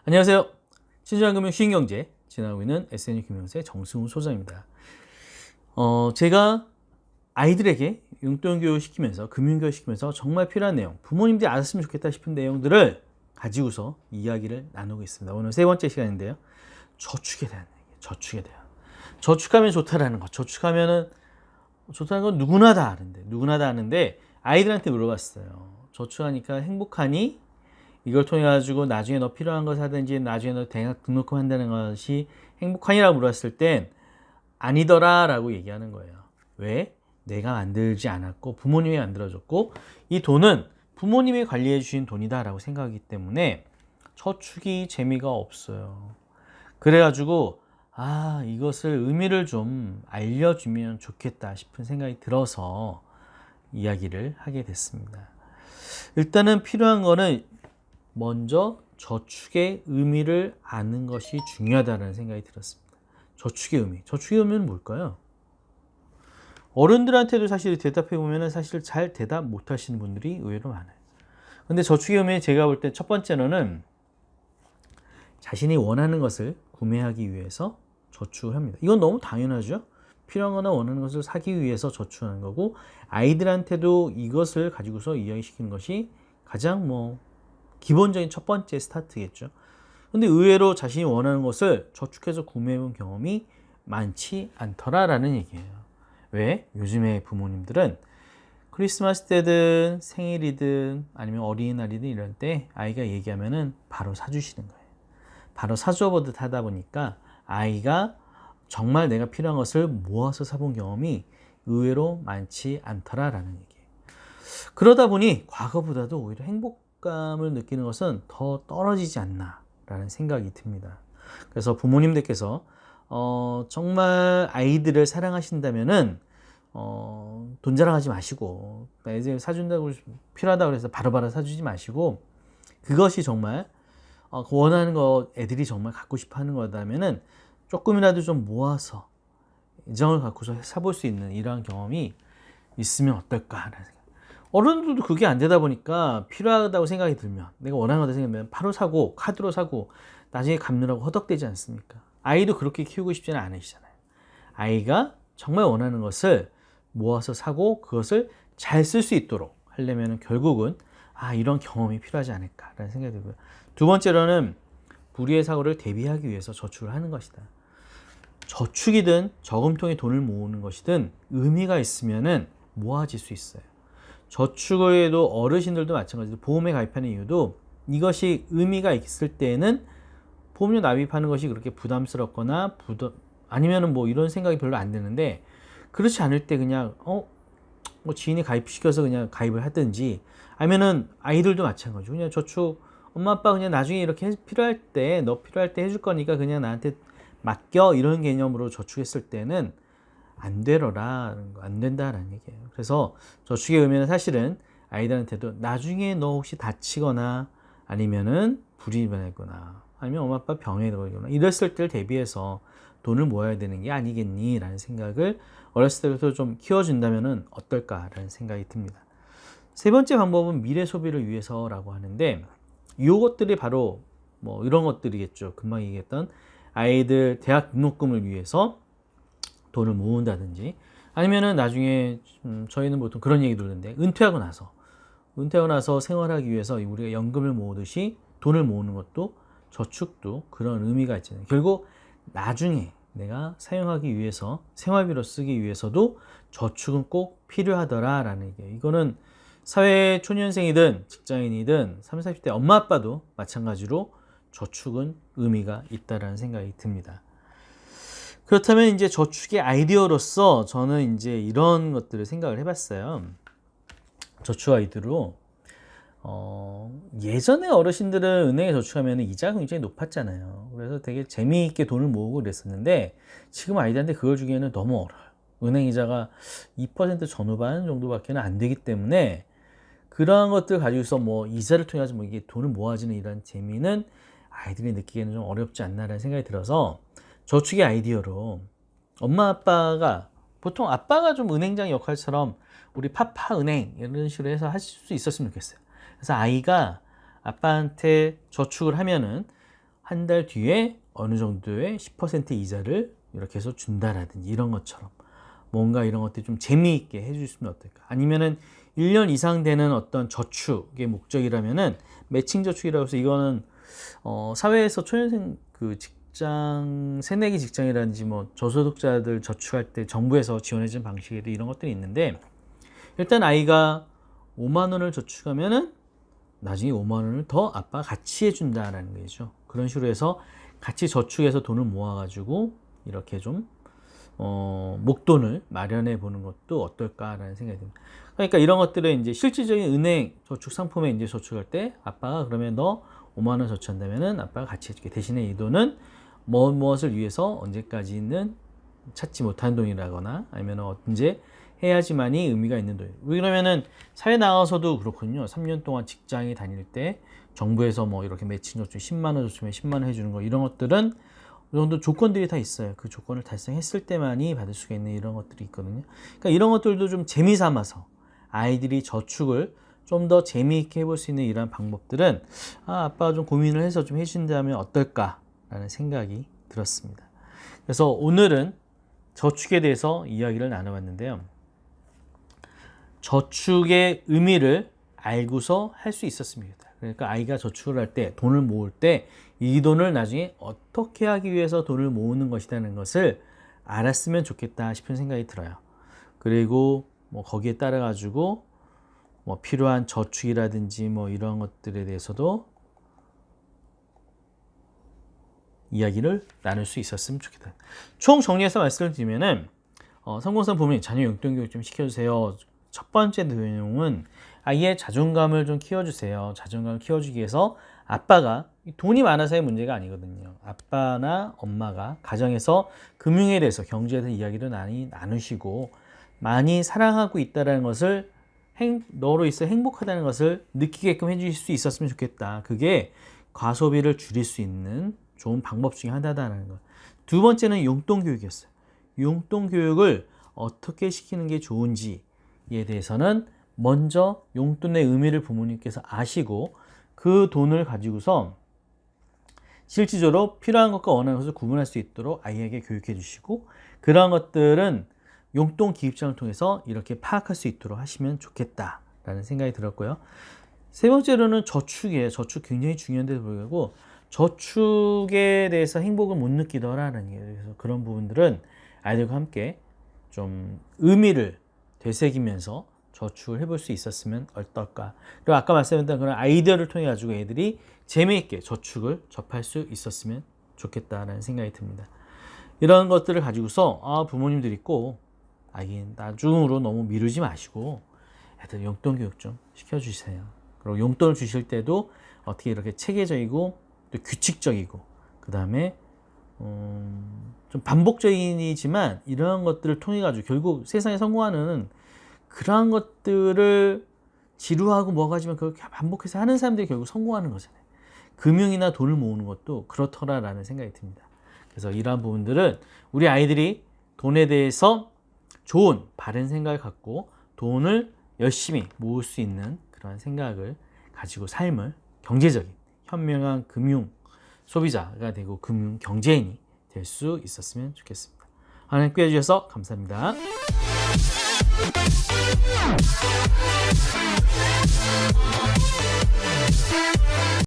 안녕하세요. 친절한 금융 쉬운 경제 진행하고 있는 SNU 금융세 정승우 소장입니다. 제가 아이들에게 용돈 교육 시키면서 금융 교육 시키면서 정말 필요한 내용, 부모님들이 알았으면 좋겠다 싶은 내용들을 가지고서 이야기를 나누고 있습니다. 오늘 세 번째 시간인데요. 저축에 대한 얘기, 저축에 대한. 저축하면 좋다라는 것, 저축하면은 좋다는 건 누구나 다 아는데, 누구나 다 아는데 아이들한테 물어봤어요. 저축하니까 행복하니? 이걸 통해 가지고 나중에 너 필요한 거 사든지 나중에 너 대학 등록금 한다는 것이 행복하니라고 물었을 땐 아니더라 라고 얘기하는 거예요. 왜? 내가 만들지 않았고 부모님이 만들어줬고 이 돈은 부모님이 관리해 주신 돈이다 라고 생각하기 때문에 저축이 재미가 없어요. 그래가지고 이것을 의미를 좀 알려주면 좋겠다 싶은 생각이 들어서 이야기를 하게 됐습니다. 일단은 필요한 거는 먼저 저축의 의미를 아는 것이 중요하다는 생각이 들었습니다. 저축의 의미. 저축의 의미는 뭘까요? 어른들한테도 사실 대답해 보면 사실 잘 대답 못 하시는 분들이 의외로 많아요. 근데 저축의 의미 제가 볼 때 첫 번째로는 자신이 원하는 것을 구매하기 위해서 저축을 합니다. 이건 너무 당연하죠. 필요한 거나 원하는 것을 사기 위해서 저축하는 거고 아이들한테도 이것을 가지고서 이야기시키는 것이 가장 기본적인 첫 번째 스타트겠죠. 근데 의외로 자신이 원하는 것을 저축해서 구매해본 경험이 많지 않더라라는 얘기예요. 왜? 요즘에 부모님들은 크리스마스 때든 생일이든 아니면 어린이날이든 이럴 때 아이가 얘기하면은 바로 사주시는 거예요. 바로 사줘보듯 하다 보니까 아이가 정말 내가 필요한 것을 모아서 사본 경험이 의외로 많지 않더라라는 얘기예요. 그러다 보니 과거보다도 오히려 행복감을 느끼는 것은 더 떨어지지 않나 라는 생각이 듭니다. 그래서 부모님들께서 정말 아이들을 사랑하신다면은 돈 자랑하지 마시고 이제 사준다고 필요하다고 해서 바로바로 사주지 마시고 그것이 정말 원하는 거 애들이 정말 갖고 싶어 하는 거다면은 조금이라도 좀 모아서 애정을 갖고서 사볼 수 있는 이러한 경험이 있으면 어떨까라는 생각. 어른들도 그게 안 되다 보니까 필요하다고 생각이 들면 내가 원하는 거다 생각하면 바로 사고 카드로 사고 나중에 갚느라고 허덕대지 않습니까? 아이도 그렇게 키우고 싶지는 않으시잖아요. 아이가 정말 원하는 것을 모아서 사고 그것을 잘 쓸 수 있도록 하려면 결국은 이런 경험이 필요하지 않을까라는 생각이 들고요. 두 번째로는 불의의 사고를 대비하기 위해서 저축을 하는 것이다. 저축이든 저금통에 돈을 모으는 것이든 의미가 있으면은 모아질 수 있어요. 저축에도 어르신들도 마찬가지로 보험에 가입하는 이유도 이것이 의미가 있을 때에는 보험료 납입하는 것이 그렇게 부담스럽거나 아니면은 이런 생각이 별로 안 드는데 그렇지 않을 때 그냥 지인이 가입시켜서 그냥 가입을 하든지 아니면은 아이들도 마찬가지고 그냥 저축 엄마 아빠 그냥 나중에 이렇게 필요할 때 너 필요할 때 해줄 거니까 그냥 나한테 맡겨 이런 개념으로 저축했을 때는 안 되러라 안 된다라는 얘기예요. 그래서 저축의 의미는 사실은 아이들한테도 나중에 너 혹시 다치거나 아니면은 불이 일어나거나 아니면 엄마 아빠 병에 들거나 이랬을 때를 대비해서 돈을 모아야 되는 게 아니겠니 라는 생각을 어렸을 때부터 좀 키워준다면 어떨까라는 생각이 듭니다. 세 번째 방법은 미래 소비를 위해서라고 하는데 이것들이 바로 이런 것들이겠죠. 금방 얘기했던 아이들 대학 등록금을 위해서 돈을 모은다든지 아니면은 나중에 저희는 보통 그런 얘기 들었는데 은퇴하고 나서 생활하기 위해서 우리가 연금을 모으듯이 돈을 모으는 것도 저축도 그런 의미가 있잖아요. 결국 나중에 내가 사용하기 위해서 생활비로 쓰기 위해서도 저축은 꼭 필요하더라라는 얘기예요. 이거는 사회 초년생이든 직장인이든 30, 40대 엄마 아빠도 마찬가지로 저축은 의미가 있다라는 생각이 듭니다. 그렇다면 이제 저축의 아이디어로서 저는 이제 이런 것들을 생각을 해봤어요. 저축 아이디어로 예전에 어르신들은 은행에 저축하면 이자가 굉장히 높았잖아요. 그래서 되게 재미있게 돈을 모으고 그랬었는데 지금 아이들한테 그걸 주기에는 너무 어려워요. 은행 이자가 2% 전후반 정도밖에 안 되기 때문에 그러한 것들 가지고서 이자를 통해 가지고 이게 돈을 모아지는 이런 재미는 아이들이 느끼기에는 좀 어렵지 않나라는 생각이 들어서 저축의 아이디어로 엄마 아빠가 보통 아빠가 좀 은행장 역할처럼 우리 파파 은행 이런 식으로 해서 하실 수 있었으면 좋겠어요. 그래서 아이가 아빠한테 저축을 하면은 한 달 뒤에 어느 정도의 10% 이자를 이렇게 해서 준다라든지 이런 것처럼 뭔가 이런 것들 좀 재미있게 해주시면 어떨까. 아니면은 1년 이상 되는 어떤 저축의 목적이라면은 매칭 저축이라고 해서 이거는 사회에서 초년생 그 직장 새내기 직장이라든지 뭐 저소득자들 저축할 때 정부에서 지원해주는 방식에도 이런 것들이 있는데, 일단 아이가 5만 원을 저축하면은 나중에 5만 원을 더 아빠가 같이 해준다라는 거죠. 그런 식으로 해서 같이 저축해서 돈을 모아가지고 이렇게 좀 목돈을 마련해 보는 것도 어떨까라는 생각이 듭니다. 그러니까 이런 것들은 이제 실질적인 은행 저축 상품에 이제 저축할 때 아빠가 그러면 너 5만 원 저축한다면은 아빠가 같이 해줄게. 대신에 이 돈은 무엇을 위해서 언제까지는 찾지 못한 돈이라거나 아니면 언제 해야지만이 의미가 있는 돈이에요. 그러면은 사회 나가서도 그렇군요. 3년 동안 직장에 다닐 때 정부에서 뭐 이렇게 매칭 저축 10만 원 저축하면 10만 원 해주는 거, 이런 것들은 이 정도 조건들이 다 있어요. 그 조건을 달성했을 때만이 받을 수가 있는 이런 것들이 있거든요. 그러니까 이런 것들도 좀 재미삼아서 아이들이 저축을 좀 더 재미있게 해볼 수 있는 이런 방법들은 아빠가 좀 고민을 해서 좀 해준다면 어떨까라는 생각이 들었습니다. 그래서 오늘은 저축에 대해서 이야기를 나눠봤는데요. 저축의 의미를 알고서 할 수 있었으면 좋겠다. 그러니까 아이가 저축을 할 때, 돈을 모을 때 이 돈을 나중에 어떻게 하기 위해서 돈을 모으는 것이라는 것을 알았으면 좋겠다 싶은 생각이 들어요. 그리고 뭐 거기에 따라 가지고 뭐 필요한 저축이라든지 뭐 이런 것들에 대해서도 이야기를 나눌 수 있었으면 좋겠다. 총 정리해서 말씀을 드리면은 성공산 부모님 자녀 용돈 교육 좀 시켜주세요. 첫 번째 내용은 아이의 자존감을 좀 키워주세요. 자존감을 키워주기 위해서 아빠가, 돈이 많아서의 문제가 아니거든요. 아빠나 엄마가 가정에서 금융에 대해서, 경제에 대해서 이야기를 많이 나누시고 많이 사랑하고 있다는 것을, 너로 있어 행복하다는 것을 느끼게끔 해주실 수 있었으면 좋겠다. 그게 과소비를 줄일 수 있는 좋은 방법 중에 하나다라는 것. 두 번째는 용돈 교육이었어요. 용돈 교육을 어떻게 시키는 게 좋은지에 대해서는 먼저 용돈의 의미를 부모님께서 아시고 그 돈을 가지고서 실질적으로 필요한 것과 원하는 것을 구분할 수 있도록 아이에게 교육해 주시고, 그러한 것들은 용돈 기입장을 통해서 이렇게 파악할 수 있도록 하시면 좋겠다라는 생각이 들었고요. 세 번째로는 저축이에요. 저축 굉장히 중요한데도 불구하고 저축에 대해서 행복을 못 느끼더라는 게, 그래서 그런 부분들은 아이들과 함께 좀 의미를 되새기면서 저축을 해볼 수 있었으면 어떨까. 그리고 아까 말씀드렸던 그런 아이디어를 통해 가지고 애들이 재미있게 저축을 접할 수 있었으면 좋겠다라는 생각이 듭니다. 이런 것들을 가지고서 부모님들이 꼭 아이 나중으로 너무 미루지 마시고 애들 용돈 교육 좀 시켜주세요. 그리고 용돈을 주실 때도 어떻게 이렇게 체계적이고 또 규칙적이고, 그 다음에 좀 반복적이지만 이러한 것들을 통해 가지고 결국 세상에 성공하는 그러한 것들을 지루하고 뭐가 하지만 그렇게 반복해서 하는 사람들이 결국 성공하는 거잖아요. 금융이나 돈을 모으는 것도 그렇더라라는 생각이 듭니다. 그래서 이러한 부분들은 우리 아이들이 돈에 대해서 좋은 바른 생각을 갖고 돈을 열심히 모을 수 있는 그런 생각을 가지고 삶을 경제적인 현명한 금융 소비자가 되고 금융 경제인이 될 수 있었으면 좋겠습니다. 하나님 함께 해주셔서 감사합니다.